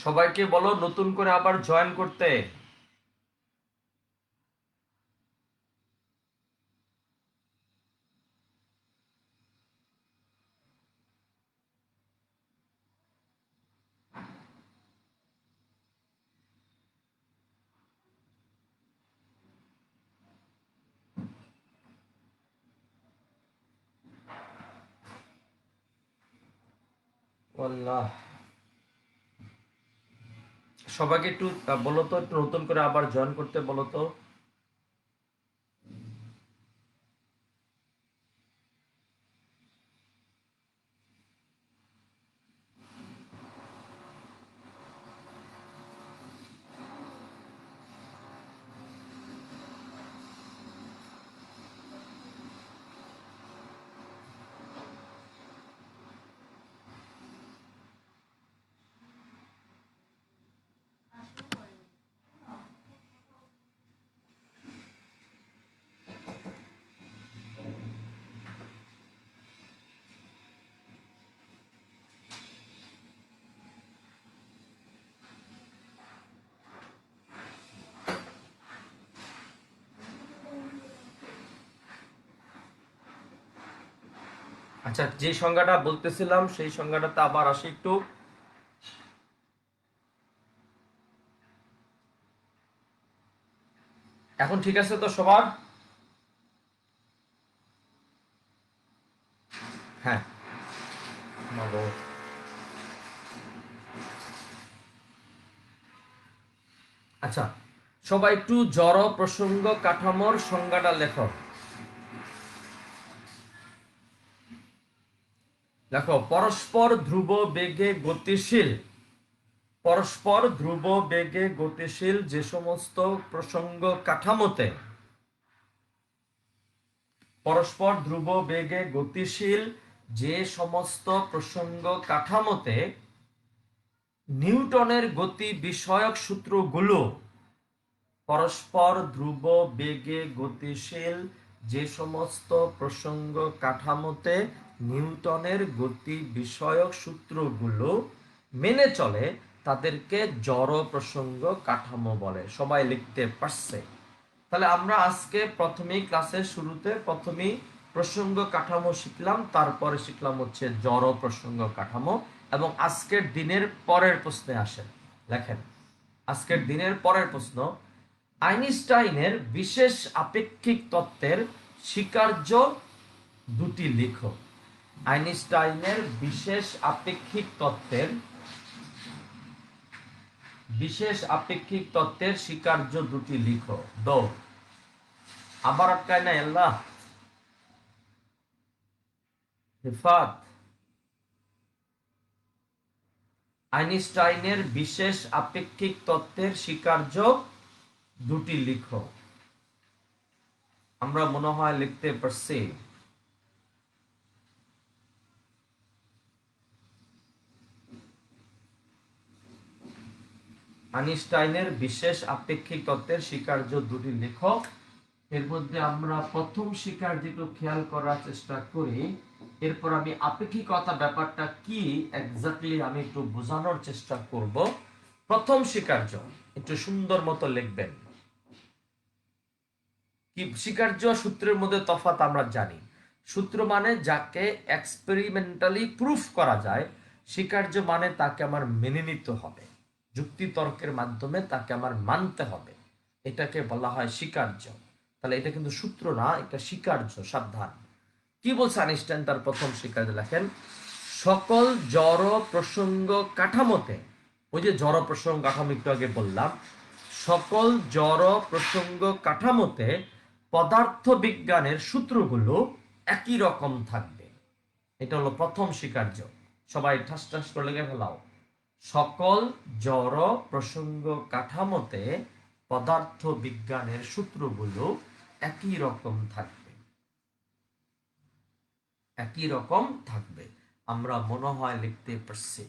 সবাইকে বলো নতুন করে আবার জয়েন করতে। আল্লাহ, সবাইকে একটু বলো তো, একটু নতুন করে আবার জয়েন করতে বলো তো। আচ্ছা, যে সংজ্ঞাটা বলতেছিলাম সেই সংজ্ঞাটাতে আবার আসি একটু। এখন ঠিক আছে তো সবার? হ্যাঁ, বলো। আচ্ছা, সবাই একটু জড় প্রসঙ্গ কাঠামোর সংজ্ঞাটা লেখো। দেখো, পরস্পর ধ্রুব বেগে গতিশীল, পরস্পর ধ্রুব বেগে গতিশীল যে সমস্ত প্রসঙ্গ কাঠামোতে, পরস্পর ধ্রুব বেগে গতিশীল যে সমস্ত প্রসঙ্গ কাঠামোতে নিউটনের গতি বিষয়ক সূত্রগুলো, পরস্পর ধ্রুব বেগে গতিশীল যে সমস্ত প্রসঙ্গ কাঠামোতে নিউটনের গতি বিষয়ক সূত্রগুলো মেনে চলে তাদেরকে জড় প্রসঙ্গ কাঠামো বলে। সবাই লিখতে পারছে? তাহলে আমরা আজকে প্রথমেই ক্লাসের শুরুতে প্রথমেই প্রসঙ্গ কাঠামো শিখলাম, তারপরে শিখলাম হচ্ছে জড় প্রসঙ্গ কাঠামো। এবং আজকের দিনের পরের প্রশ্নে আসেন, লেখেন আজকের দিনের পরের প্রশ্ন, আইনস্টাইনের বিশেষ আপেক্ষিক তত্ত্বের স্বীকার্য দুটি লিখো। আইনস্টাইনের বিশেষ আপেক্ষিক তত্ত্বের স্বীকার্য দুটি লিখো। দো আবার আটকায় না আল্লাহ। হিফাত, আইনস্টাইনের বিশেষ আপেক্ষিক তত্ত্বের স্বীকার্য দুটি লিখো। আমরা মনে হয় লিখতে পারছি। আইনস্টাইনের বিশেষ আপেক্ষিক তত্ত্বের স্বীকার্য দুটি লিখো। এর মধ্যে আমরা প্রথম স্বীকার্যকে খেয়াল করার চেষ্টা করি, এরপর আমি আপেক্ষিকতা ব্যাপারটা কি এক্স্যাক্টলি আমি একটু বোঝানোর চেষ্টা করব। প্রথম স্বীকার্য একটু সুন্দর মতো লিখবেন। কি স্বীকার্য সূত্রের মধ্যে তফাৎ আমরা জানি। সূত্র মানে যাকে এক্সপেরিমেন্টালি প্রুফ করা যায়, স্বীকার্য মানে তাকে আমার মেনে নিতে হবে, যুক্তি তর্কের মাধ্যমে তাকে আমার মানতে হবে, এটাকে বলা হয় স্বীকার্য। তাহলে এটা কিন্তু সূত্র না, এটা স্বীকার্য। সাবধান, কি বলছে আইনস্টাইন তার প্রথম স্বীকার্য লেখেন, সকল জড় প্রসঙ্গ কাঠামোতে, ওই যে জড় প্রসঙ্গ কাঠামো একটু আগে বললাম, সকল জড় প্রসঙ্গ কাঠামোতে পদার্থ বিজ্ঞানের সূত্রগুলো একই রকম থাকবে। এটা হলো প্রথম স্বীকার্য। সবাই ঠাস ঠাস করে লেগে ফেলাও। সকল জড় প্রসঙ্গ কাঠামোতে পদার্থ বিজ্ঞানের সূত্রগুলো একই রকম থাকবে, একই রকম থাকবে। আমরা মনে হয় লিখতে পারছি,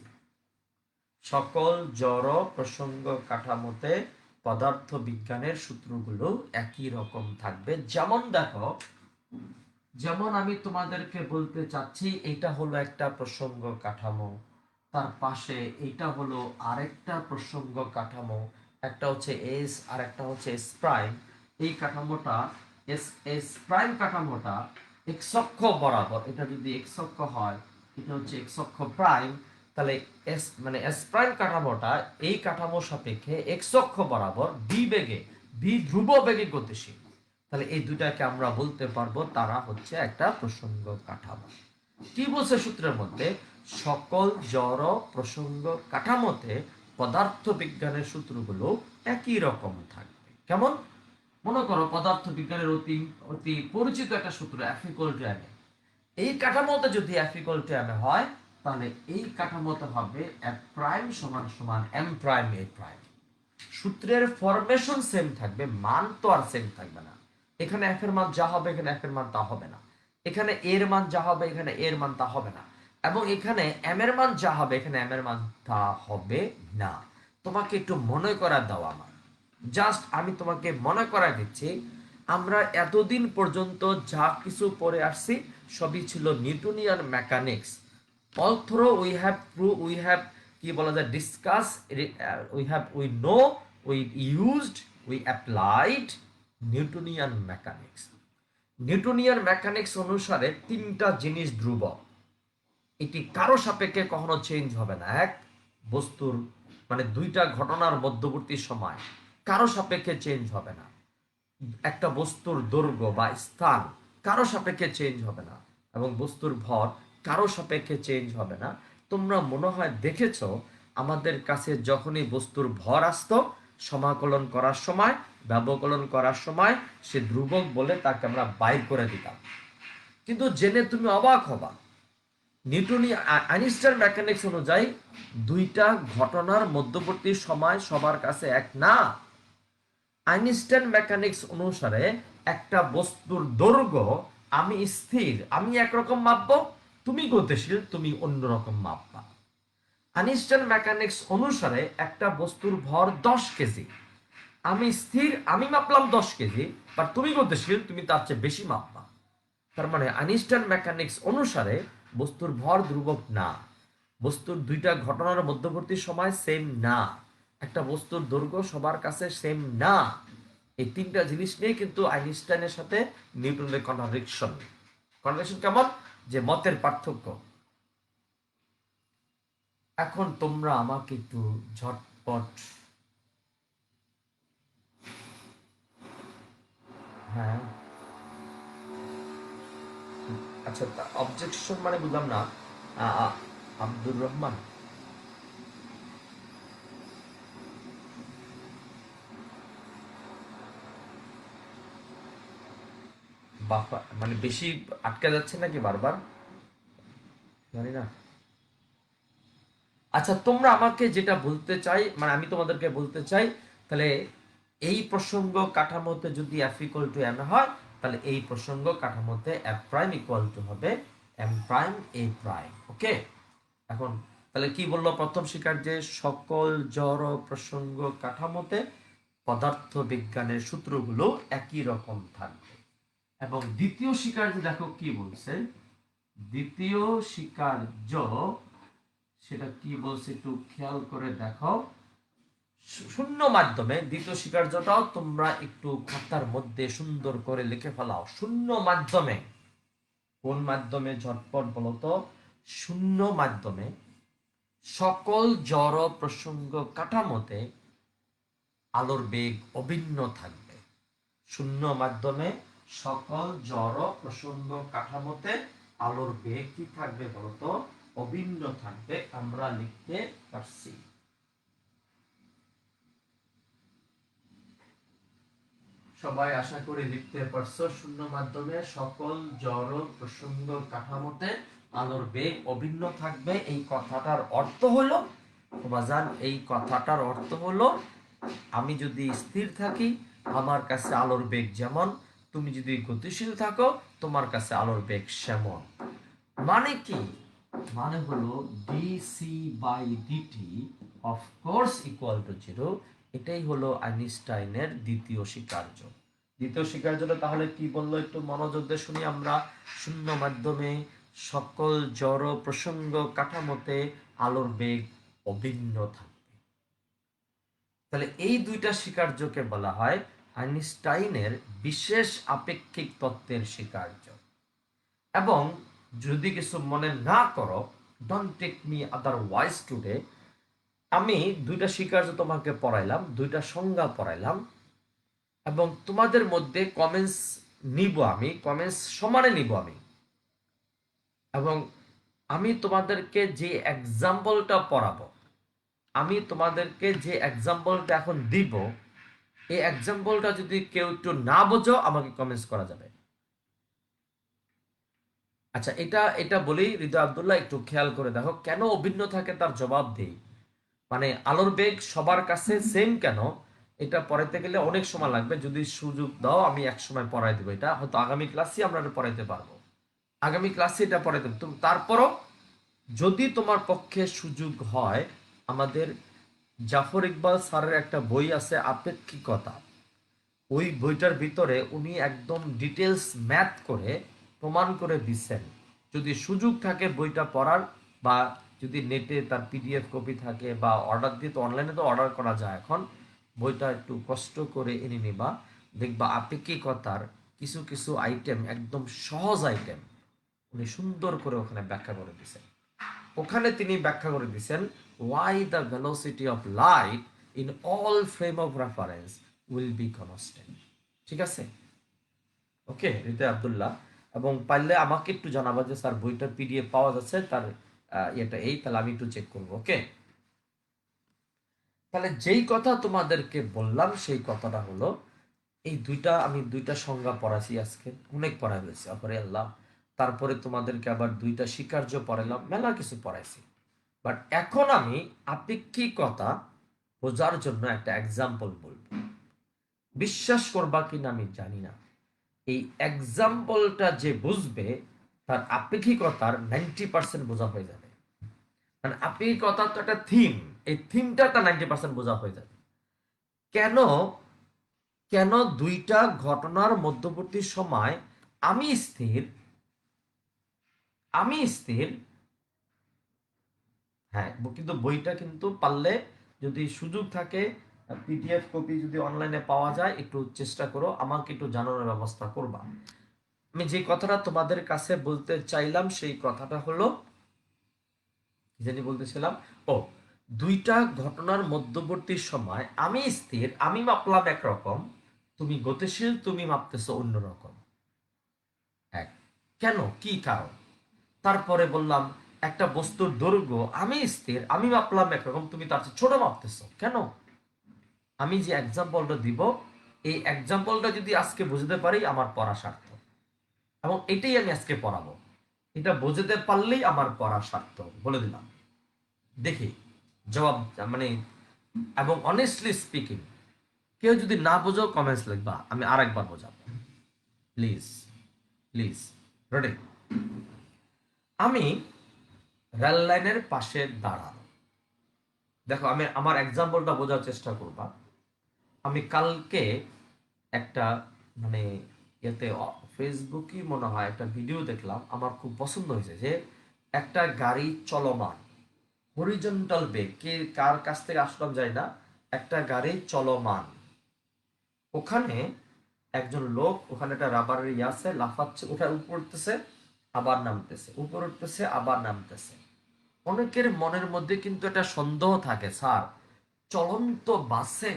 সকল জড় প্রসঙ্গ কাঠামোতে পদার্থ বিজ্ঞানের সূত্রগুলো একই রকম থাকবে। যেমন দেখো, যেমন আমি তোমাদেরকে বলতে চাচ্ছি এটা হলো একটা প্রসঙ্গ কাঠামো, তার পাশে এইটা হলো আরেকটা প্রসঙ্গ কাঠামো, একটা হচ্ছে এস আর একটা হচ্ছে এস প্রাইম। এই কাঠামোটা এস প্রাইম কাঠামোটা এক্স অক্ষ বরাবর, এটা যদি এক্স অক্ষ হয় এটা হচ্ছে এক্স অক্ষ প্রাইম, তাহলে এস মানে এস প্রাইম কাঠামোটা এই কাঠামোর সাপেক্ষে এক্স অক্ষ বরাবর ভি বেগে, ভি ধ্রুব বেগে গতিশীল। তাহলে এই দুটাকে আমরা বলতে পারবো তারা হচ্ছে একটা প্রসঙ্গ কাঠামো। কি বলছে সূত্রের মধ্যে? সকল জড় প্রসঙ্গ কাঠামোতে পদার্থ বিজ্ঞানের সূত্রগুলো একই রকম থাকবে। কেমন? মনে করো পদার্থ বিজ্ঞানের অতি অতি পরিচিত একটা সূত্র F = ma। এই কাঠামোতে যদি F = ma হয়, তাহলে এই কাঠামোতে হবে F প্রাইম সমান সমান M প্রাইম A প্রাইম। সূত্রের ফরমেশন সেম থাকবে, মান তো আর সেম থাকবে না। এখানে F এর মান যা হবে এখানে F এর মান তা হবে না, এখানে A এর মান যা হবে এখানে A এর মান তা হবে না, এবং এখানে M এর মান যা হবে এখানে M এর মান তা হবে না। তোমাকে একটু মনে করা দাও আমার, জাস্ট আমি তোমাকে মনে করায় দিচ্ছি, আমরা এতদিন পর্যন্ত যা কিছু পড়ে আসছি সবই ছিল Newtonian mechanics. although we have কি বলা যায় discuss, we know, we used, we applied Newtonian mechanics. Newtonian mechanics অনুসারে তিনটা জিনিস ধ্রুবক, এটি কারো সাপেক্ষে কখনো চেঞ্জ হবে না। এক, বস্তুর মানে দুইটা ঘটনার মধ্যবর্তী সময় কারো সাপেক্ষে চেঞ্জ হবে না। একটা বস্তুর দৈর্ঘ্য বা স্থান কারো সাপেক্ষে চেঞ্জ হবে না, এবং বস্তুর ভর কারো সাপেক্ষে চেঞ্জ হবে না। তোমরা মনে হয় দেখেছো আমাদের কাছে যখনই বস্তুর ভর আসতো সমাকলন করার সময়, ব্যবকলন করার সময় সে ধ্রুবক বলে তাকে আমরা বাইর করে দিতাম। কিন্তু জেনে তুমি অবাক হবা, নিউটনীয় আইনস্টাইন মেকানিক্স অনুযায়ী দুইটা ঘটনার মধ্যবর্তী সময় সবার কাছে এক না। আইনস্টাইন মেকানিক্স অনুসারে একটা বস্তুর দৈর্ঘ্য আমি স্থির, আমি একরকম মাপবো, তুমি গতিশীল, তুমি অন্যরকম মাপবা। আইনস্টাইন মেকানিক্স অনুসারে একটা বস্তুর ভর 10 কেজি, আমি স্থির, আমি মাপলাম 10 কেজি, বাট তুমি গতিশীল, তুমি তার চেয়ে বেশি মাপবা। তার মানে আইনস্টাইন মেকানিক্স অনুসারে বস্তুর ভর ধ্রুবক না, বস্তুর দুইটা ঘটনার মধ্যবর্তী সময় সেম না, একটা বস্তুর দৈর্ঘ্য সবার কাছে সেম না। এই তিনটা জিনিস নিয়ে কিন্তু আইনস্টাইনের সাথে নিউটনের কন্ট্রাডিকশন। কন্ট্রাডিকশন কেমন? যে মতের পার্থক্য। এখন তোমরা আমাকে একটু ঝটপট, হ্যাঁ আচ্ছা, অবজেকশন মানে বুঝলাম না। আব্দুর রহমান, বাফা মানে বেশি আটকে যাচ্ছে নাকি বারবার, জানি না। আচ্ছা, তোমরা আমাকে যেটা বলতে চাই, মানে আমি তোমাদেরকে বলতে চাই, তাহলে এই প্রসঙ্গ কাঠামোতে যদি F = m হয়, তাহলে এই প্রসঙ্গ কাঠামোতে F প্রাইম = হবে M প্রাইম A প্রাইম। ওকে, এখন তাহলে কি বললো প্রথম শিকার? যে সকল জড় প্রসঙ্গ কাঠামোতে পদার্থ বিজ্ঞানের সূত্রগুলো একই রকম থাকবে। এবং দ্বিতীয় শিকার যে দেখো কি বলছে, দ্বিতীয় স্বীকার্য সেটা কি বলছে একটু খেয়াল করে দেখো। শূন্য মাধ্যমে দ্বিতীয় স্বীকার্যটাও তোমরা একটু খাতার মধ্যে সুন্দর করে লিখে ফেলাও। শূন্য মাধ্যমে, কোন মাধ্যমে ঝটপট বলতো? শূন্য মাধ্যমে সকল জড় প্রসঙ্গ কাঠামোতে আলোর বেগ অভিন্ন থাকবে। শূন্য মাধ্যমে সকল জড় প্রসঙ্গ কাঠামোতে আলোর বেগ কি থাকবে বলতো? অভিন্ন থাকবে। আমরা লিখতে পারছি। সবাই আশা করি লিখতে পারছো। শূন্য মাধ্যমে সকল জড় প্রসঙ্গ কাঠামোতে আলোর বেগ অভিন্ন থাকবে। এই কথাটার অর্থ হলো বাজান, এই কথাটার অর্থ হলো আমি যদি স্থির থাকি আমার কাছে আলোর বেগ যেমন, তুমি যদি গতিশীল থাকো তোমার কাছে আলোর বেগ সেমন। মানে কি? মানে হলো dc/dt of course equal to 0। এটাই হলো আইনস্টাইনের দ্বিতীয় স্বীকার্য। দ্বিতীয় স্বীকার্যটা তাহলে কি বললো একটু মনোযোগ দিয়ে শুনি আমরা। শূন্য মাধ্যমে সকল জড় প্রসঙ্গ কাঠামোতে আলোর বেগ অভিন্ন থাকবে। তাহলে এই দুইটা স্বীকার্যকে বলা হয় আইনস্টাইনের বিশেষ আপেক্ষিক তত্ত্বের স্বীকার্য। এবং যদি কিছু মনে না করো, don't take me otherwise today, আমি দুইটা স্বীকার্য তোমাকে পড়াইলাম, দুইটা সংজ্ঞা পড়াইলাম, এবং তোমাদের মধ্যে কমেন্টস নিব, আমি কমেন্টস সমানে নিব আমি। এবং আমি তোমাদেরকে যে এক্সাম্পলটা পড়াবো, আমি তোমাদেরকে যে এক্সাম্পলটা এখন দিব, এই এক্সাম্পলটা যদি কেউ একটু না বোঝো আমাকে কমেন্টস করা যাবে। আচ্ছা, এটা এটা বলি হৃদয় আব্দুল্লাহ, একটু খেয়াল করে দেখো কেন অভিন্ন থাকে তার জবাব দেই। মানে আলোর বেগ সবার কাছে সেম কেন, এটা পড়াইতে গেলে অনেক সময় লাগবে। যদি সুযোগ দাও আমি এক সময় পড়াই দেবো, এটা হয়তো আগামী ক্লাসে আমরা এটা পড়াইতে পারবো, আগামী ক্লাসে এটা পড়াইতে পারবো। তারপরও যদি তোমার পক্ষে সুযোগ হয়, আমাদের জাফর ইকবাল স্যারের একটা বই আছে আপেক্ষিকতা, ওই বইটার ভিতরে উনি একদম ডিটেলস ম্যাথ করে প্রমাণ করে দিচ্ছেন। যদি সুযোগ থাকে বইটা পড়ার, বা যদি নেটে তার পিডিএফ কপি থাকে, বা অর্ডার দিয়ে, তো অনলাইনে তো অর্ডার করা যায় এখন, বইটা একটু কষ্ট করে এনে নিবা, দেখবা আপেক্ষিকতার কিছু কিছু আইটেম, একদম সহজ আইটেম উনি সুন্দর করে ওখানে ব্যাখ্যা করে দিয়েছেন। ওখানে তিনি ব্যাখ্যা করে দিয়েছেন why the velocity of light in all frame of reference will be constant. ঠিক আছে, ওকে হৃদয় আব্দুল্লাহ, এবং পারলে আমাকে একটু জানাবা যে স্যার বইটার পিডিএফ পাওয়া যাচ্ছে, তার এটা এই, তাহলে আমি একটু চেক করবো। ওকে, তাহলে যেই কথা তোমাদেরকে বললাম সেই কথাটা হলো, এই দুইটা আমি দুইটা সংজ্ঞা পড়াইছি আজকে, অনেক পড়াই হয়েছে আপরে আল্লাহ। তারপরে তোমাদেরকে আবার দুইটা স্বীকার্য পড়াইলাম, মেলা কিছু পড়াইছি। বাট এখন আমি আপেক্ষিকতা বোঝার জন্য একটা এক্সাম্পল বলবো। বিশ্বাস করবা কিনা আমি জানি না, এই এক্সাম্পলটা যে বুঝবে তার আপেক্ষিকতার 90% বোঝা হয়ে যাবে। কারণ আপেক্ষিকতা তো একটা থিম, এই থিমটা তার 90% বোঝা হয়ে যাবে। কেন কেন দুইটা ঘটনার মধ্যবর্তী সময় আমি স্থির, আমি স্থির, হ্যাঁ, কিন্তু বইটা কিন্তু পারলে যদি সুযোগ থাকে, পিডিএফ কপি যদি অনলাইনে পাওয়া যায়, একটু চেষ্টা করো, আমাকে একটু জানানোর ব্যবস্থা করবা। আমি যে কথাটা তোমাদের কাছে বলতে চাইলাম সেই কথাটা হলো, কি জানি বলতেছিলাম, ও, দুইটা ঘটনার মধ্যবর্তী সময় আমি স্থির, আমি মাপলাম একরকম, তুমি গতিশীল, তুমি মাপতেছো অন্যরকম। এক, কেন, কি কারণ? তারপরে বললাম একটা বস্তুর দৈর্ঘ্য আমি স্থির, আমি মাপলাম একরকম, তুমি তার চেয়ে ছোট মাপতেছো কেন? আমি যে এক্সাম্পলটা দিব, এই এক্সাম্পলটা যদি আজকে বুঝতে পারি আমার পড়া সার্থক, এবং এটাই আমি আজকে পড়াবো। এটা বুঝতে পারলেই আমার পড়া সার্থক, বলে দিলাম। দেখি জবাব, মানে, এবং অনেস্টলি স্পিকিং, কেউ যদি না বোঝো কমেন্টস লিখবা, আমি আরেকবার বোঝাবো, প্লিজ প্লিজ। রেডি? আমি রেল লাইনের পাশে দাঁড়ানো, দেখো আমি আমার এক্সাম্পলটা বোঝার চেষ্টা করবা। আমি কালকে একটা, মানে, এতে ফেসবুকই মনে হয় একটা ভিডিও দেখলাম, আমার খুব পছন্দ হয়েছে, যে একটা গাড়ি চলমান, হরিজন্টাল বেগ, কে কার কাছ থেকে আসলাম যায় না, একটা গাড়ি চলমান, ওখানে একজন লোক, ওখানে একটা রাবারের ইয়ে আছে, লাফাচ্ছে, ওঠা উপর উঠতেছে আবার নামতেছে, উপর উঠতেছে আবার নামতেছে। অনেকের মনের মধ্যে কিন্তু একটা সন্দেহ থাকে, স্যার চলন্ত বাসে,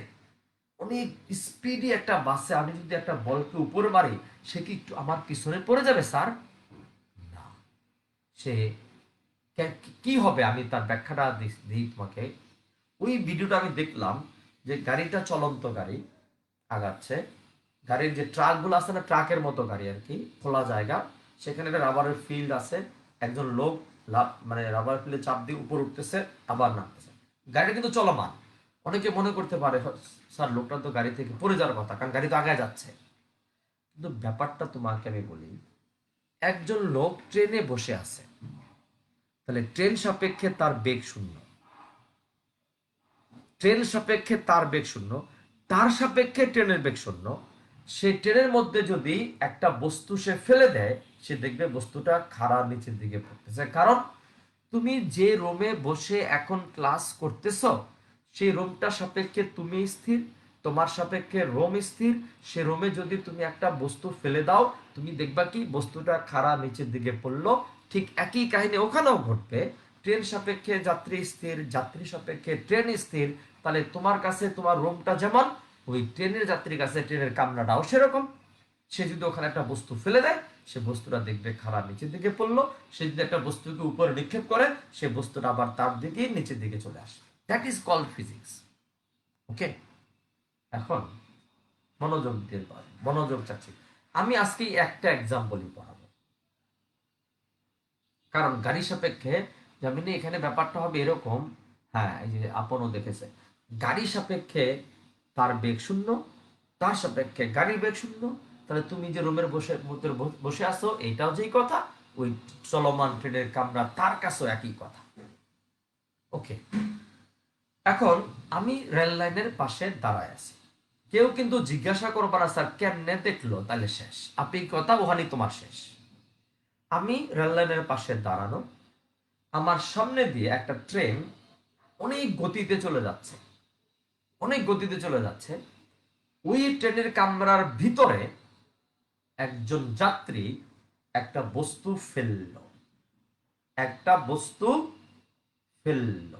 অনেক স্পিডি একটা বাসে আমি যদি একটা বলকে উপরে মারি, সে কি একটু আমার পিছনে পড়ে যাবে স্যার? না, সে কি হবে, আমি তার ব্যাখ্যাটা দিই তোমাকে। ওই ভিডিওটা আমি দেখলাম, যে গাড়িটা চলন্ত গাড়ি আগাচ্ছে, গাড়ির যে ট্রাকগুলো আছে না, ট্রাকের মতো গাড়ি আর কি, খোলা জায়গা, সেখানে একটা রাবারের ফিল্ড আছে, একজন লোক মানে রাবার ফিল্ডে চাপ দিয়ে উপর উঠতেছে আবার নামতেছে, গাড়িটা কিন্তু চলমান। অনেকে মনে করতে পারে স্যার লোকটা তো গাড়ি থেকে পড়ে যাওয়ার কথা, কারণ গাড়ি তো আগায় যাচ্ছে। কিন্তু ব্যাপারটা তোমাকে আমি বলি, একজন লোক ট্রেনে বসে আছে, তাহলে ট্রেন সাপেক্ষে তার বেগ শূন্য, ট্রেন সাপেক্ষে তার বেগ শূন্য, তার সাপেক্ষে ট্রেনের বেগ শূন্য। সে ট্রেনের মধ্যে যদি একটা বস্তু সে ফেলে দেয়, সে দেখবে বস্তুটা খাড়া নিচের দিকে পড়তেছে, কারণ তুমি যে রোমে বসে এখন ক্লাস করতেছ সেই রোমটা সাপেক্ষে তুমি স্থির, তোমার সাপেক্ষে রোম স্থির। সে রোমে যদি তুমি একটা বস্তু ফেলে দাও, তুমি দেখবা কি বস্তুটা খাড়া নিচের দিকে পড়লো। ঠিক একই কাহিনী ওখানেও ঘটবে। ট্রেন সাপেক্ষে যাত্রী স্থির, যাত্রী সাপেক্ষে ট্রেন স্থির। তাহলে তোমার কাছে তোমার রোমটা যেমন, ওই ট্রেনের যাত্রীর কাছে ট্রেনের কামরাটাও সেরকম। সে যদি ওখানে একটা বস্তু ফেলে দেয়, সে বস্তুটা দেখবে খারাপ নিচের দিকে পড়লো। সে যদি একটা বস্তুকে উপরে নিক্ষেপ করে, সে বস্তুটা আবার তার দিকে নিচের দিকে চলে আসে। That is called physics. Okay, এখন মনোযোগ দিয়ে মনোযোগ চাচ্ছি। আমি আজকে একটা এক্সাম্পলই পড়াবো, কারণ গাড়ি সাপেক্ষে জামিনে এখানে ব্যাপারটা হবে এরকম। হ্যাঁ, এই যে আপনও দেখেছে, গাড়ি সাপেক্ষে তার বেগ শূন্য, তার সাপেক্ষে গাড়ির বেগ শূন্য। তাহলে তুমি যে রুমের মধ্যে বসে আছো, এইটাও যেই কথা, ওই চলমান ট্রেনের কামরা তার কাছেও একই কথা। ওকে, এখন আমি রেল লাইনের পাশে দাঁড়ায় আছি। কেউ কিন্তু জিজ্ঞাসা করবো না স্যার কেমনে দেখলো, তাহলে শেষ, আপনি কথা ওখানেই তোমার শেষ। আমি রেল লাইনের পাশে দাঁড়ানো, আমার সামনে দিয়ে একটা ট্রেন অনেক গতিতে চলে যাচ্ছে, অনেক গতিতে চলে যাচ্ছে। ওই ট্রেনের কামরার ভিতরে একজন যাত্রী একটা বস্তু ফেলল, একটা বস্তু ফেলল।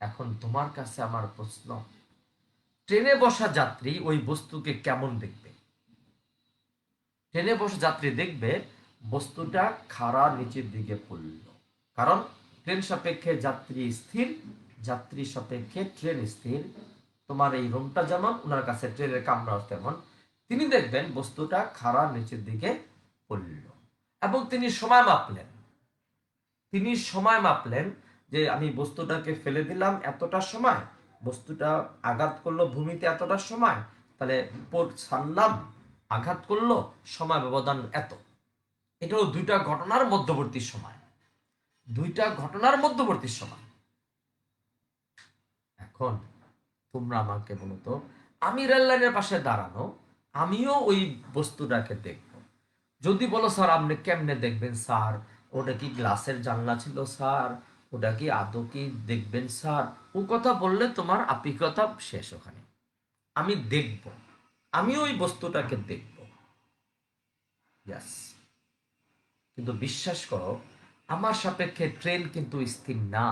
এখন তোমার কাছে আমার প্রশ্ন, ট্রেনে বসা যাত্রী ওই বস্তুকে কেমন দেখবে? ট্রেনে বসা যাত্রী দেখবে বস্তুটা খাড়া নিচের দিকে পড়ল, কারণ ট্রেন সাপেক্ষে যাত্রী স্থির, যাত্রী সাপেক্ষে ট্রেন স্থির। তোমার এই রুমটা যেমন, ওনার কাছে ট্রেনের কামরা তেমন। তিনি দেখবেন বস্তুটা খাড়া নিচের দিকে পড়ল, এবং তিনি সময় মাপলেন। তিনি সময় মাপলেন যে আমি বস্তুটাকে ফেলে দিলাম এতটা সময়, বস্তুটা আঘাত করলো ভূমিতে এতটা সময়, তাহলে ছাড়লাম, আঘাত করলো, সময় ব্যবধান এত। এটা হলো দুইটা ঘটনার মধ্যবর্তী সময়, দুইটা ঘটনার মধ্যবর্তী সময়। এখন তোমরা আমাকে বলো তো, আমি রেল লাইনের পাশে দাঁড়ানো, আমিও ওই বস্তুটাকে দেখব। যদি বলো স্যার আপনি কেমনে দেখবেন স্যার, ওটা কি গ্লাসের জানলা ছিল স্যার, ওটা কি আদৌ কি দেখবেন স্যার, ও কথা বললে তোমার আপিকতা শেষ ওখানে। আমি দেখব, আমি ওই বস্তুটাকে দেখব। ইয়াস, কিন্তু বিশ্বাস করো, আমার সাপেক্ষে ট্রেন কিন্তু স্থির না,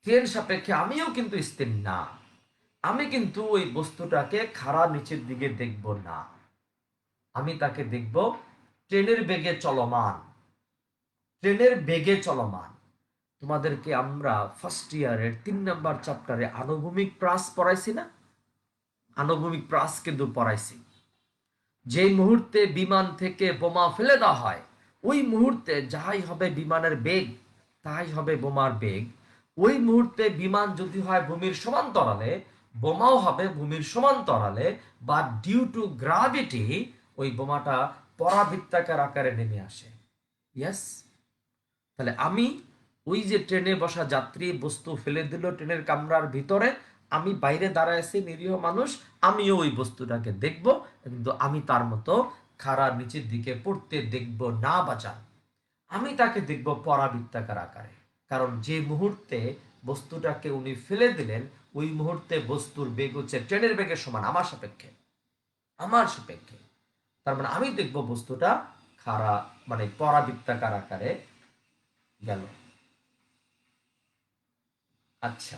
ট্রেন সাপেক্ষে আমিও কিন্তু স্থির না। আমি কিন্তু ওই বস্তুটাকে খাড়া নিচের দিকে দেখব না, আমি তাকে দেখব ট্রেনের বেগে চলমান, ট্রেনের বেগে চলমান। তোমাদেরকে আমরা ফার্স্ট ইয়ারের 3 নম্বর চ্যাপ্টারে আনুভূমিক প্রাস পড়াইছি না? আনুভূমিক প্রাস কিন্তু পড়াইছি। যে মুহূর্তে বিমান থেকে বোমা ফেলে দেওয়া হয়, ওই মুহূর্তে যাই হবে বিমানের বেগ, তাই হবে বোমার বেগ। ওই মুহূর্তে বিমান যদি হয় ভূমির সমান্তরালে, বোমাও হবে ভূমির সমান্তরালে, বা ডিউ টু গ্রাভিটি ওই বোমাটা পরাবৃত্তাকার আকারে নেমে আসে। ইয়েস, তাহলে আমি ওই যে ট্রেনে বসা যাত্রী বস্তু ফেলে দিল ট্রেনের কামরার ভিতরে, আমি বাইরে দাঁড়ায় আছি নিরীহ মানুষ, আমিও ওই বস্তুটাকে দেখব, কিন্তু আমি তার মতো খাড়া নিচের দিকে পড়তে দেখব না বাঁচান। আমি তাকে দেখব পরাবৃত্তাকার আকারে, কারণ যে মুহূর্তে বস্তুটাকে উনি ফেলে দিলেন, ওই মুহূর্তে বস্তুর বেগ হচ্ছে ট্রেনের বেগের সমান আমার সাপেক্ষে, আমার সাপেক্ষে। তার মানে আমি দেখব বস্তুটা খাড়া, মানে পরাবৃত্তাকার আকারে গেল। আচ্ছা,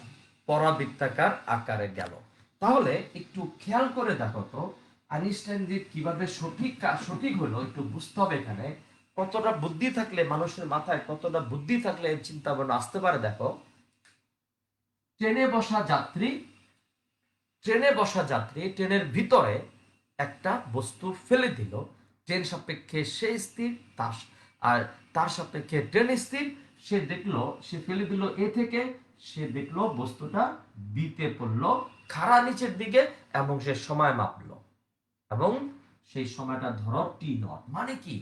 পরাবৃত্তাকার আকারে গেল। তাহলে একটু খেয়াল করে দেখো তো, আইনস্টাইন যে কিভাবে সঠিক হলো একটু বুঝতে হবে। এখানে কতটা বুদ্ধি থাকলে, মানুষের মাথায় কতটা বুদ্ধি থাকলে চিন্তা ভাবনা আসতে পারে দেখো। ট্রেনে বসা যাত্রী, ট্রেনে বসা যাত্রী ট্রেনের ভিতরে একটা বস্তু ফেলে দিল, ট্রেন সাপেক্ষে সে স্থির, তার আর তার সাপেক্ষে ট্রেন স্থির। সে দেখলো, সে ফেলে দিল এ থেকে, সে দেখলো বস্তুটা বিতে পড়লো খাড়া নিচের দিকে, এবং সে সময় মাপলো, এবং সেই সময়টা ধরো টি নট। মানে কি,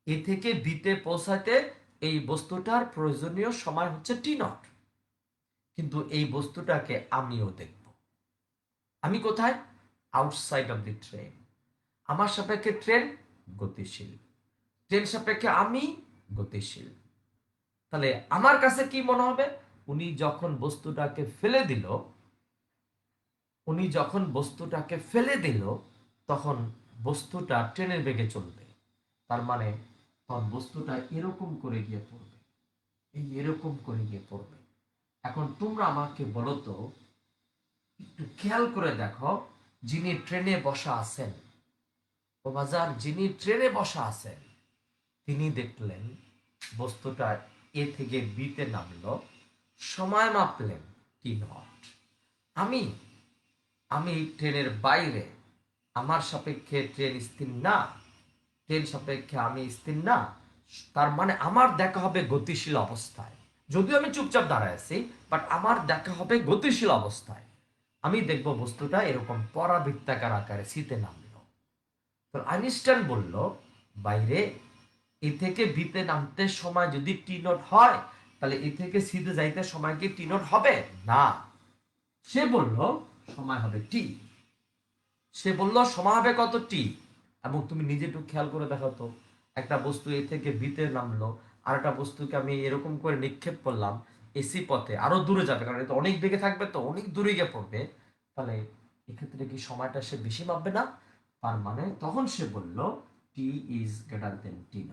এ থেকে বিতে পৌঁছাতে এই বস্তুটার প্রয়োজনীয় সময় হচ্ছে টি নট। কিন্তু এই বস্তুটাকে আমিও দেখব। আমি কোথায়? Outside of the train. আমার সাপেক্ষে ট্রেন গতিশীল, ট্রেন সাপেক্ষে আমি গতিশীল। তাহলে আমার কাছে কি মনে হবে, উনি যখন বস্তুটাকে ফেলে দিল, তখন বস্তুটা ট্রেনের বেগে চলবে। তার মানে তখন বস্তুটা এরকম করে গিয়ে পড়বে, এরকম করে গিয়ে পড়বে। এখন তোমরা আমাকে বলো তো, একটু খেয়াল করে দেখো, যিনি ট্রেনে বসা আছেন, ও বাজার, যিনি ট্রেনে বসা আছেন, তিনি দেখলেন বস্তুটা এ থেকে বিতে নামলো, সময় মাপলেন T0। আমি আমি ট্রেনের বাইরে, আমার সাপেক্ষে ট্রেন স্থির না, ট্রেন সাপেক্ষে আমি স্থির না। তার মানে আমার দেখা হবে গতিশীল অবস্থায়, যদিও আমি চুপচাপ দাঁড়ায় আছি, বাট আমার দেখা হবে গতিশীল অবস্থায়। আমি দেখব বস্তুটা এরকম পরাবৃত্তাকার আকারে শীতে নামলো। তো আইনস্টাইন বলল, বাইরে এ থেকে বিতে নামতে সময় যদি T0 হয়, তাহলে এ থেকে সিতে যাইতে সময় কি T0 হবে না। সে বলল সময় হবে টি, সময় হবে কত টি। এবং তুমি নিজে একটু খেয়াল করে দেখো তো, একটা বস্তু এ থেকে বিতে নামলো, আর একটা বস্তুকে আমি এরকম করে নিক্ষেপ করলাম এসি পথে, আরো দূরে যাবে, কারণ এটা অনেক বেগে থাকবে, তো অনেক দূরে গিয়ে পড়বে। তাহলে এক্ষেত্রে কি সময়টা সে বেশি মাপবে না? তার মানে তখন সে বলল T is greater than T0।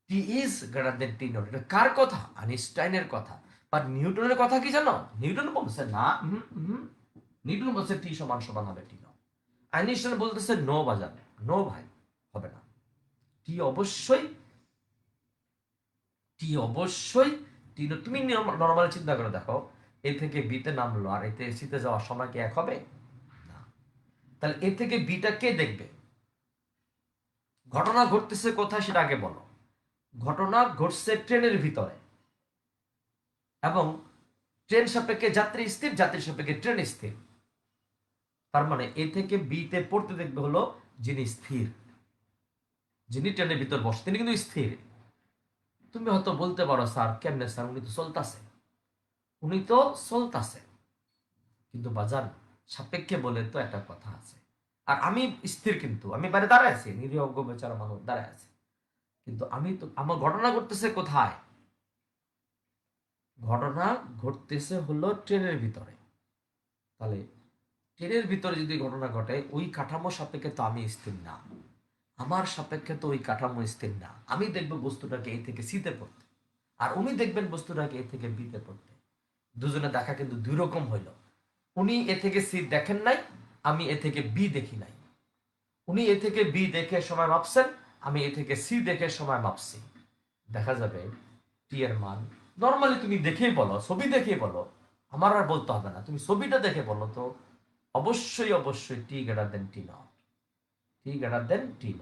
T is greater than T0, এটা কার কথা? আইনস্টাইনের কথা। বা নিউটনের কথা কি জানো? নিউটন বলছে না, নিউটন বলছে টি সমান সমান হবে T0। আইনস্টাইন বলতেছে নো বাজার, নো ভাই, হবে না। টি অবশ্যই, টি অবশ্যই T0। তুমি নর্মালি চিন্তা করে দেখো, এ থেকে বিতে নামলো আর এতে সিতে যাওয়ার সময় কি এক হবে না। তাহলে এ থেকে বিটা কে দেখবে? ঘটনা ঘটতেছে কোথায় সেটা আগে বলো। ঘটনা ঘটছে ট্রেনের ভিতরে, এবং ট্রেন সাপেক্ষে যাত্রী স্থির, যাত্রী সাপেক্ষে ট্রেন স্থির। তার মানে এ থেকে বিতে পড়তে দেখবে হলো যিনি স্থির, যিনি ট্রেনের ভিতর বসে, তিনি কিন্তু স্থির। তুমি হয়তো বলতে পারো, স্যার কেমনে স্যার, উনি তো চলতাছে, কিন্তু বাজার সাপেক্ষে বলে তো একটা কথা আছে। আর আমি স্থির, কিন্তু আমি বাইরে দাঁড়ায় আছি, নিরীহ বেচারা মানুষ দাঁড়ায় আছে, কিন্তু আমি তো, আমার ঘটনা ঘটতেছে কোথায়? ঘটনা ঘটতেছে হলো ট্রেনের ভিতরে। তাহলে ট্রেনের ভিতরে যদি ঘটনা ঘটে, ওই কাঠামো সাপেক্ষে তো আমি স্থির না, আমার সাপেক্ষে তো ওই কাঠামো স্থির না। আমি দেখবো বস্তুটাকে এ থেকে সিতে পড়তে, আর উনি দেখবেন বস্তুটাকে এ থেকে বিতে পড়তে। দুজনে দেখা কিন্তু দুই রকম হইল। উনি এ থেকে সি দেখেন নাই, আমি এ থেকে বি দেখি নাই। উনি এ থেকে বি দেখে সময় মাপছেন, আমি এ থেকে সি দেখে সময় মাপছি। দেখা যাবে টি এর মান, নর্মালি তুমি দেখেই বলো, ছবি দেখেই বলো, আমার আর বলতে হবে না, তুমি ছবিটা দেখে বলো তো, অবশ্যই অবশ্যই টি গ্রেটার দেন T0, টি গ্রেটার দেন T0।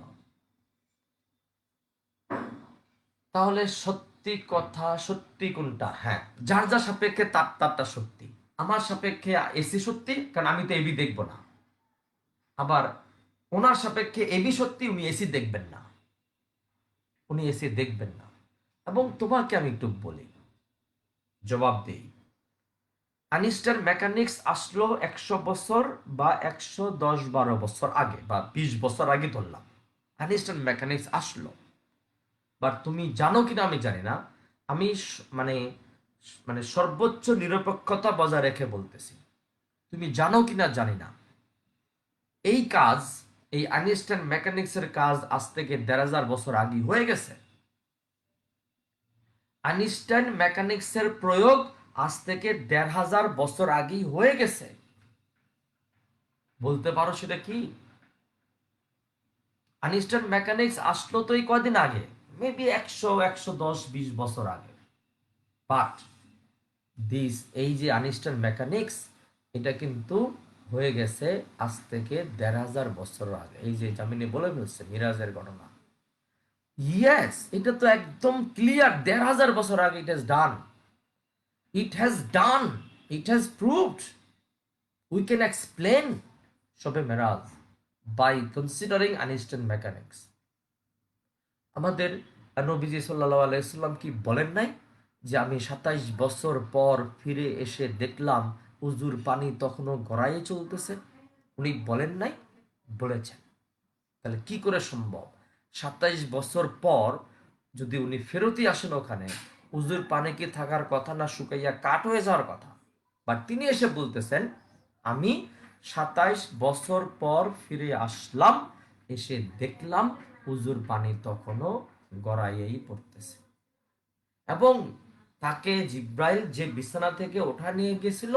তাহলে সত্যি কথা, সত্যি কোনটা? হ্যাঁ, যার যার সাপেক্ষে তার তারটা সত্যি। আমার সাপেক্ষে এসি সত্যি, কারণ আমি তো এবি দেখবো না। আবার ওনার সাপেক্ষে এবি সত্যি, উনি এসি দেখবেন না, এবং তোমাকে আমি একটু বলি, জবাব দেই। আইনস্টাইন মেকানিক্স আসলো 100 বছর বা 110-12 বছর আগে, বা 20 বছর আগে ধরলাম আইনস্টাইন মেকানিক্স আসলো। বাট তুমি জানো কিনা আমি জানি না, আমি মানে মানে সর্বোচ্চ নিরপেক্ষতা বজায় রেখে বলতেছি, তুমি জানো কিনা জানি না, এই কাজ, এই আইনস্টাইন মেকানিক্সের কাজ আজ থেকে 1500 বছর আগে হয়ে গেছে। আইনস্টাইন মেকানিক্সের প্রয়োগ আজ থেকে 1500 বছর আগেই হয়ে গেছে। বলতে পারো সেটা কি? আইনস্টাইন মেকানিক্স আসলো তো এই কয়দিন আগে, মেবি 100, 110, 20 বছর আগে। বাট এই যে আইনস্টাইন মেকানিক্স, এটা কিন্তু হয়ে গেছে আজ থেকে 1500 বছর আগে। এই যে জামিনী বলে ফেলছে মিরাজের ঘটনা, ইয়েস, এটা তো একদম ক্লিয়ার, 1500 বছর আগে it has done, it has proved. We can explain Shabe Meraj by considering Einstein mechanics. আমাদের নবীজি সাল্লাল্লাহু আলাইহি সাল্লাম কি বলেন নাই যে আমি 27 বছর পর ফিরে এসে দেখলাম উজুর পানি তখনও গড়াইয়ে চলতেছে? উনি বলেন নাই? বলেছেন। তাহলে কি করে সম্ভব 27 বছর পর যদি উনি ফেরতই আসেন ওখানে, উজুর পানি কি থাকার কথা না শুকাইয়া কাঠ হয়ে যাওয়ার কথা? বাট তিনি এসে বলতেছেন, আমি 27 বছর পর ফিরে আসলাম, এসে দেখলাম উজুর পানি তখনও গড়াইয়েই পড়তেছে। এবং তাকে জিব্রাইল যে বিছানা থেকে ওঠা নিয়ে গেছিল,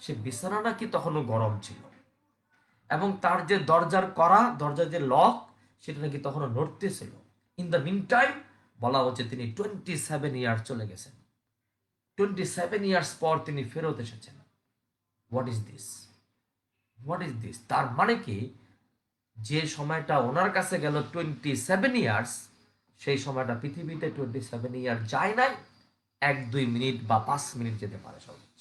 সে বিছানা নাকি তখনও গরম ছিল। এবং তার যে দরজার যে লক, সেটা নাকি তখনও নড়তেছিল। ইন দ্য মিন টাইম বলা হচ্ছে তিনি 27 ইয়ার চলে গেছেন। 27 ইয়ার্স পর তিনি ফেরত এসেছেন। What is this? What is this? তার মানে কি, যে সময়টা ওনার কাছে গেল 27 ইয়ার্স, সেই সময়টা পৃথিবীতে 27 ইয়ার যায় নাই, 1-2 মিনিট বা 5 মিনিট যেতে পারে সর্বোচ্চ।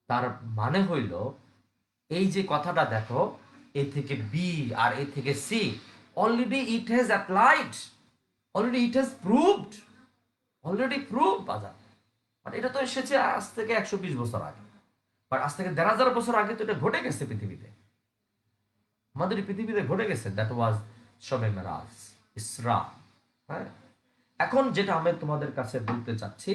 তার মানে হইল, এই যে কথাটা দেখো, এ থেকে বি আর এ থেকে C, already it has applied, already it has proved, already prove বাজার। মানে এটা তো এসেছে আজ থেকে 120 বছর আগে, বাট আজ থেকে 1500 বছর আগে তো এটা ঘটে গেছে পৃথিবীতে, আমাদের পৃথিবীতে ঘটে গেছে। দ্যাট ওয়াজ শবে মেরাজ, ইসরা। হ্যাঁ, এখন যেটা আমি তোমাদের কাছে বলতে চাচ্ছি,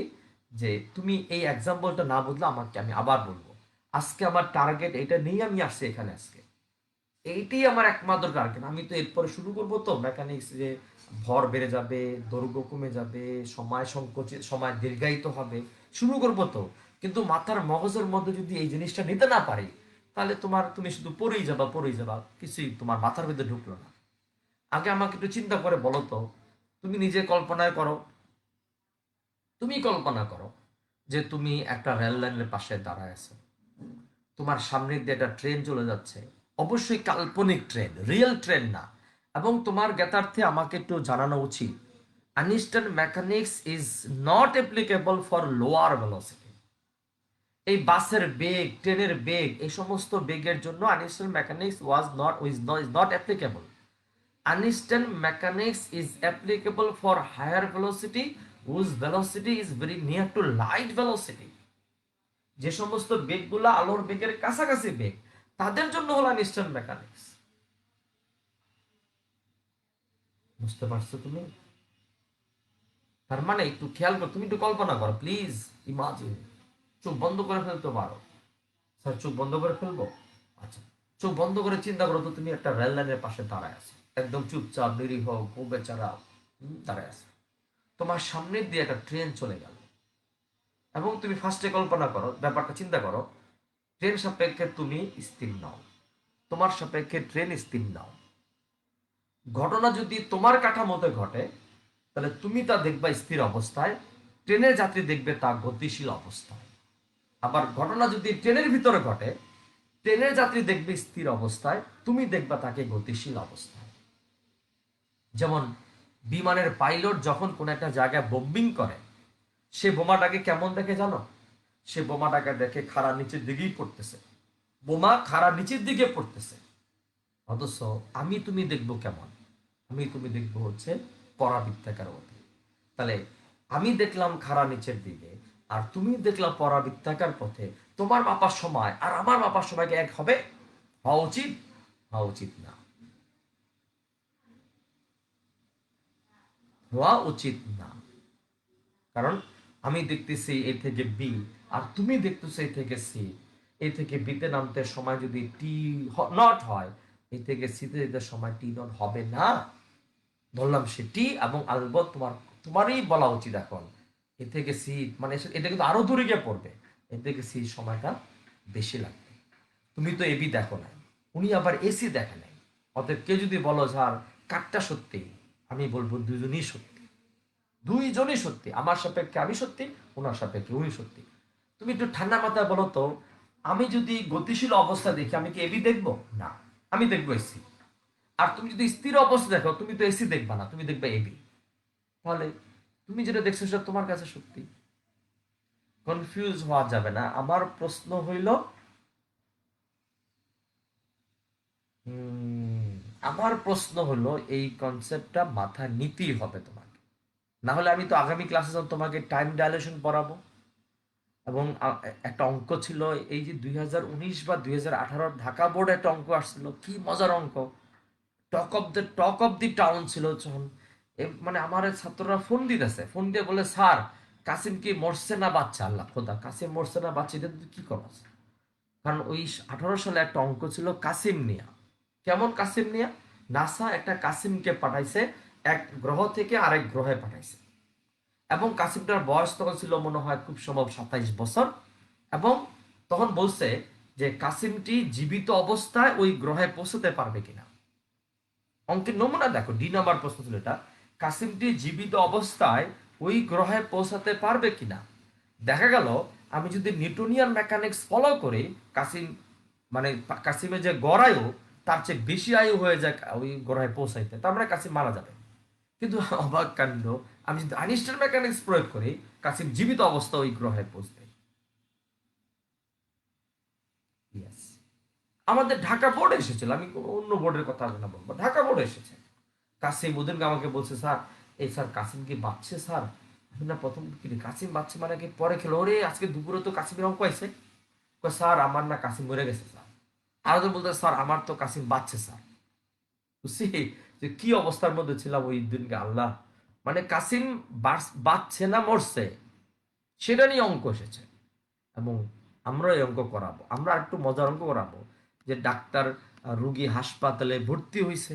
যে তুমি এই এক্সাম্পলটা না বুঝলে আমাকে, আমি আবার বলবো, আজকে আমার টার্গেট এটা নিয়ে আমি আসছি এখানে আজকে। এইটাই আমার একমাত্র টার্গেট। আমি তো এরপরে শুরু করবো তো মেকানিক্স, যে ভর বেড়ে যাবে, দৈর্ঘ্য কমে যাবে, সময় সংকোচিত, সময় দীর্ঘায়িত হবে, শুরু করবো তো। কিন্তু মাথার মগজের মধ্যে যদি এই জিনিসটা নিতে না পারি, তাহলে তুমি শুধু পড়েই যাবা, কিছুই তোমার মাথার ভিতরে ঢুকলো না। আগে আমাকে একটু চিন্তা করে বলো তো, তুমি নিজে কল্পনায় করো, তুমি কল্পনা করো যে তুমি একটা রেল লাইনের পাশে দাঁড়ায় আছো, তোমার সামনে দিয়ে একটা ট্রেন চলে যাচ্ছে, অবশ্যই কাল্পনিক ট্রেন, রিয়েল ট্রেন না। এবং তোমার জ্ঞাতার্থে আমাকে একটু জানানো উচিত, Einstein mechanics is not applicable for lower velocity. এই বাসের বেগ, ট্রেনের বেগ, এই সমস্ত বেগের জন্য Einstein mechanics is not applicable. Einstein mechanics is applicable for higher velocity whose velocity is very near to light velocity. যে সমস্ত বেগগুলো আলোর বেগের কাছাকাছি বেগ, তাদের জন্য হলো আইনস্টাইন মেকানিক্স। বুঝতে পারছো তুমি? তার মানে একটু খেয়াল করো, তুমি একটু কল্পনা করো প্লিজ, ইমাজিন। চোখ বন্ধ করে ফেলতে পারো? স্যার চোখ বন্ধ করে ফেলবো? আচ্ছা, চোখ বন্ধ করে চিন্তা করো তো, তুমি একটা রেল লাইনের পাশে দাঁড়ায় আছো, একদম চুপচাপ নিরীহ বেচারা দাঁড়ায় আছো, তোমার সামনে দিয়ে একটা ট্রেন চলে গেল, এবং তুমি ফার্স্টে কল্পনা করো, ব্যাপারটা চিন্তা করো, ট্রেন সাপেক্ষে তুমি স্থির নাও, তোমার সাপেক্ষে ট্রেন স্থির নাও। ঘটনা যদি তোমার কাঠামোতে ঘটে, তাহলে তুমি তা দেখবা স্থির অবস্থায়, ট্রেনের যাত্রী দেখবে তা গতিশীল অবস্থায়। আবার ঘটনা যদি ট্রেনের ভিতরে ঘটে, ট্রেনের যাত্রী দেখবে স্থির অবস্থায়, তুমি দেখবা তাকে গতিশীল অবস্থায়। যেমন বিমানের পাইলট যখন কোন একটা জায়গায় বোম্বিং করে, সে বোমাটাকে কেমন দেখে জানো? সে বোমাটাকে দেখে খাড়া নিচের দিকেই পড়তেছে, বোমা খাড়া নিচের দিকে পড়তেছে। অথচ আমি তুমি দেখবো কেমন? আমি তুমি দেখবো হচ্ছে পরাবৃত্তাকার মতো। তাহলে আমি দেখলাম খাড়া নিচের দিকে, আর তুমি দেখলাম পরাবৃত্তাকার পথে, তোমার মাপার সময় আর আমার মাপার সময়কে এক হবে? হওয়া উচিত? হওয়া উচিত না, হওয়া উচিত না। কারণ আমি দেখতেছি এ থেকে বি, আর তুমি দেখতেছো এ থেকে সি। এ থেকে বিতে নামতে সময় যদি টি নট হয়, এ থেকে সিতে যেতে সময় টি নট হবে না। বললাম সে টি, এবং আলবত তোমারই বলা উচিত এখন এ থেকে সি, মানে এটা কিন্তু আরো দূরে গিয়ে পড়বে, এ থেকে সি সময়টা বেশি লাগবে। তুমি তো এবি দেখো নাই, উনি আবার এসি দেখে নাই। অতএব কেউ যদি বলো স্যার কারটা সত্যি, আমি বলবো দুজনই সত্যি, দুইজনই সত্যি। আমার সাপেক্ষে আমি সত্যি, ওনার সাপেক্ষে উনি সত্যি। তুমি একটু ঠান্ডা মাথায় বলো তো, আমি যদি গতিশীল অবস্থা দেখি, আমি কি এবি দেখবো? না, আমি দেখবো এসি। আর তুমি যদি স্থির অবস্থা দেখো, তুমি তো এসি দেখবা না, তুমি দেখবে এবি। তাহলে তুমি যেটা দেখছো সেটা তোমার কাছে সত্যি। কনফিউজ হওয়া যাবে না। আমার প্রশ্ন হইল, আমার প্রশ্ন হলো, এই কনসেপ্টটা মাথায় নিতেই হবে তোমাকে। না হলে আমি তো আগামী ক্লাসে তোমাকে টাইম ডাইলেশন পড়াবো। এবং একটা অঙ্ক ছিল, এই যে 2019 বা 2018 ঢাকা বোর্ডে একটা অঙ্ক আসছিল, কি মজার অঙ্ক, টক অফ দি টাউন ছিল। যখন মানে আমার ছাত্ররা ফোন দিতেছে, ফোন দিয়ে বলে, স্যার কাসিম কি মরছে না বাচ্চা? আল্লাহ খোদা, কাসিম মরছে না বাচ্চা, এটা তুই কি করস? কারণ ওই 18 সালে একটা অঙ্ক ছিল কাসিম নিয়া। কেমন কাসিম নিয়া? নাসা একটা কাসিমকে পাঠাইছে, এক গ্রহ থেকে আরেক গ্রহে পাঠাইছে, এবং কাসিমটার বয়স তখন ছিল মনে হয় খুব সম্ভব 27 বছর। এবং তখন বলছে যে কাসিমটি জীবিত অবস্থায় ওই গ্রহে পৌঁছতে পারবে কিনা। অঙ্কের নমুনা দেখো, ডি নাম্বার প্রশ্ন ছিল এটা, কাসিমটি জীবিত অবস্থায় ওই গ্রহে পৌঁছাতে পারবে কিনা। দেখা গেল আমি যদি নিউটনিয়ান মেকানিক্স ফলো করি, কাসিম মানে কাসিমের যে গড় আয়ু তার চেয়ে বেশি আয়ু হয়ে যায় ওই গ্রহে পৌঁছাইতে, তার মানে কাসিম মারা যাবে। কিন্তু অবাক কাণ্ড, আমি যদি আইনস্টাইন মেকানিক্স প্রয়োগ করি, কাসিম জীবিত অবস্থা ওই গ্রহে পৌঁছবে। Yes. আমাদের ঢাকা বোর্ডে এসেছিল, আমি অন্য বোর্ডের কথা না বলবো, ঢাকা বোর্ডে এসেছে। কাসিম ওদিনকে আমাকে বলছে, স্যার এই স্যার কাসিম কি বাচ্চে স্যার? আমি না প্রথম কি রে, কাসিম বাচ্চে মানে কি? পরে খেলো, ওরে আজকে দুপুরে তো কাসিমের অঙ্ক আছে। স্যার আমার না কাসিম মরে গেছে স্যার। আরো তো বলতে, স্যার আমার তো কাসিম বাচ্চে স্যার। বুঝছি যে কি অবস্থার মধ্যে ছিলাম ওই দিনকে, আল্লাহ। মানে কাসিম বাচ্চে না মরছে সেটা নিয়ে অঙ্ক এসেছে। এবং আমরা এই অঙ্ক করাবো, আমরা একটু মজার অঙ্ক করাবো, যে ডাক্তার রুগী হাসপাতালে ভর্তি হয়েছে,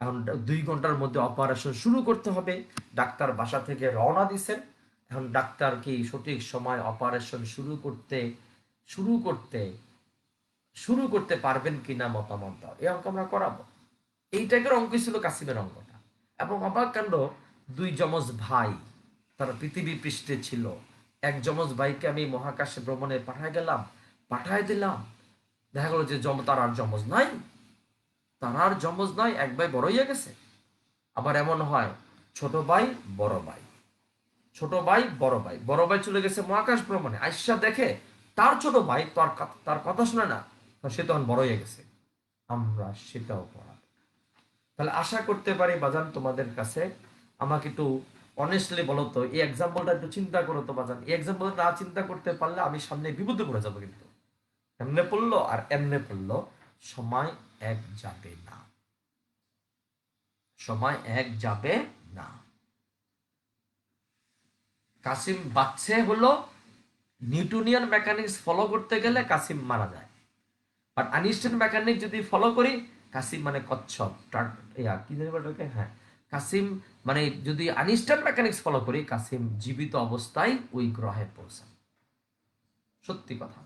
এখন 2 ঘন্টার মধ্যে অপারেশন শুরু করতে হবে, ডাক্তার বাসা থেকে রওনা দিছেন, এখন ডাক্তার কি সঠিক সময় অপারেশন শুরু করতে শুরু করতে পারবেন কিনা মতামত দাও। এই অঙ্ক আমরা করাবো। এই টাইপের অঙ্ক ছিল কাসিমের অঙ্কটা। এবং অবাক কাণ্ড, 2 যমজ ভাই তারা পৃথিবী পৃষ্ঠে ছিল। এক যমজ ভাইকে আমি মহাকাশে ভ্রমণে পাঠায় দিলাম। দেখা গেল যে তার আর যমজ নাই, এক ভাই বড় হয়ে গেছে। আবার এমন হয়, ছোট ভাই বড় ভাই, বড় ভাই চলে গেছে মহাকাশ ভ্রমণে, আইসা দেখে তার ছোট ভাই তার কথা শুনে না, সে তখন বড় হয়ে গেছে। আমরা সেটাও পড়া। তাহলে আশা করতে পারি বাজান তোমাদের কাছে, আমাকে একটু অনেস্টলি বলো তো, এই এক্সাম্পলটা একটু চিন্তা করো তো বাজান। এই এক্সাম্পল না চিন্তা করতে পারলে আমি সামনে বিপদে পড়ে যাবো। কিন্তু এমনে পড়লো আর এমনে পড়লো, সময় এক যাবে না, সময় এক যাবে না। কাসিম বাচ্চে হলো, নিউটনিয়ান মেকানিক্স ফলো করতে গেলে কাসিম মারা যায়। আর আইনস্টাইন মেকানিক্স যদি ফলো করি, কাসিম মানে কচ্ছপ, কি জানি বলে ওটাকে? হ্যাঁ, কাসিম মানে যদি আইনস্টাইন মেকানিক্স ফলো করি, কাসিম জীবিত অবস্থায় ওই গ্রহে পৌঁছায়। সত্যি কথা।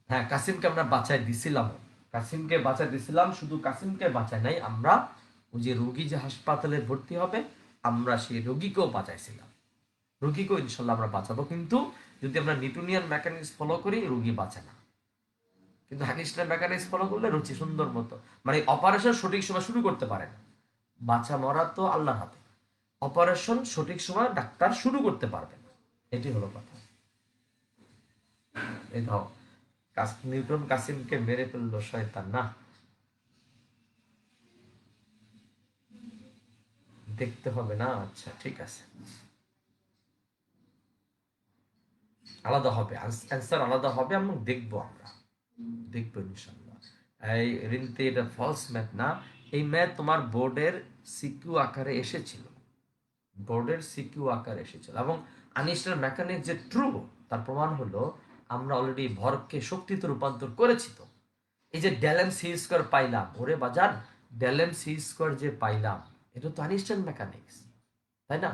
হ্যাঁ, কাসিমকে আমরা বাঁচাই দিছিলাম, শুধু কাসিমকে বাঁচাই নাই, আমরা ওই যে রোগী যে হাসপাতালে ভর্তি হবে, আমরা সেই রোগীকেও বাঁচাইছিলাম। রোগীকেও ইনশাল্লাহ আমরা বাঁচাবো, কিন্তু যদি আমরা নিউটনিয়ান মেকানিক্স ফলো করি, রোগী বাঁচে না। কিন্তু আইনস্টাইন মেকানিক্স ফলো করলে রুচি সুন্দর মতো, মানে অপারেশন সঠিক সময় শুরু করতে পারে না। বাঁচা মরা তো আল্লাহর হাতে, অপারেশন সঠিক সময় ডাক্তার শুরু করতে পারবে না। এটি হলো কথা। এই দাও, নিউটন কাসিমকে মেরে ফেললো শয়তান না। দেখতে হবে না, আচ্ছা ঠিক আছে, আলাদা হবে, অ্যান্সার আলাদা হবে, এবং দেখবো আমরা, দেখবো ইনশাল্লাহ। এই রিন্তি, এটা ফলস ম্যাথ না, এই ম্যাথ তোমার বোর্ডের সিকিউ আকারে এসেছিল। এবং আইনস্টাইন মেকানিক্স যে ট্রু, তার প্রমাণ হলো আমরা অলরেডি ভরকে শক্তিতে রূপান্তর করেছি। তো এই যে ডেলেম সি স্কোয়ার পাইলাম, ওরে বাজার, ডেলেম সি স্কোয়ার যে পাইলাম, এটা তো আইনস্টাইন মেকানিক্স, তাই না?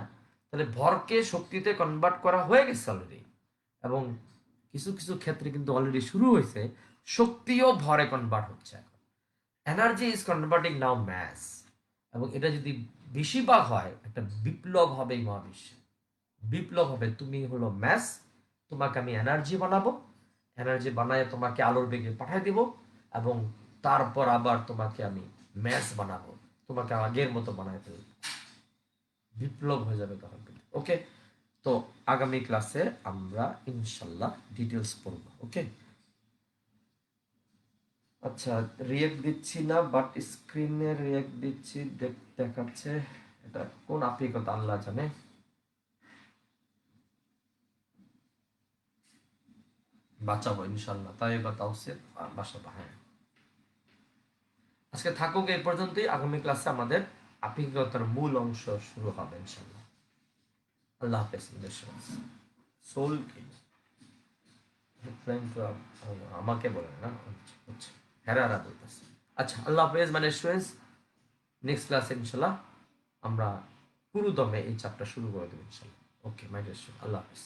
তাহলে ভরকে শক্তিতে কনভার্ট করা হয়ে গেছে অলরেডি। এবং কিছু কিছু ক্ষেত্রে কিন্তু অলরেডি শুরু হয়েছে, শক্তিও ভরে কনভার্ট হচ্ছে এখন। Energy is converting now mass. এবং এটা যদি বেশিরভাগ হয়, একটা বিপ্লব হবে এই মহাবিশ্বে, বিপ্লব হবে। তুমি হলো ম্যাস, তোমাকে আমি এনার্জি বানাবো, এনার্জি বানায় তোমাকে আলোর বেগে পাঠিয়ে দিব, এবং তারপর আবার তোমাকে আমি ম্যাস বানাবো, তোমাকে আগের মতো বানায় ফেলবো। বিপ্লব হয়ে যাবে তখন। ওকে, তো আগামী ক্লাসে আমরা ইনশাল্লাহ ডিটেলস পড়বো। ওকে, আচ্ছা, রিয়েক্ট দিচ্ছি না, বাট স্ক্রিনে রিয়েক্ট দিচ্ছি, দেখাচ্ছে। এটা কোন আপনি আল্লাহ জানে। বাঁচাবো ইনশাল্লাহ, তাই বা তাওসিফ বাঁচাবো। হ্যাঁ, আজকে থাকুক এই পর্যন্তই। আগামী ক্লাসে আমাদের আপিকতার মূল অংশ শুরু হবে ইনশাল্লাহ। আল্লাহ হাফেজ। সোল কি আমাকে বলে না, আচ্ছা হেরারা বলতেছে। আচ্ছা আল্লাহ হাফেজ। মানে স্টুডেন্টস, নেক্সট ক্লাসে ইনশাল্লাহ আমরা পুরো দমে এই চ্যাপ্টার শুরু করে দেবো ইনশাল্লাহ। ওকে মাই ডিয়ার স্টুডেন্ট, আল্লাহ হাফেজ।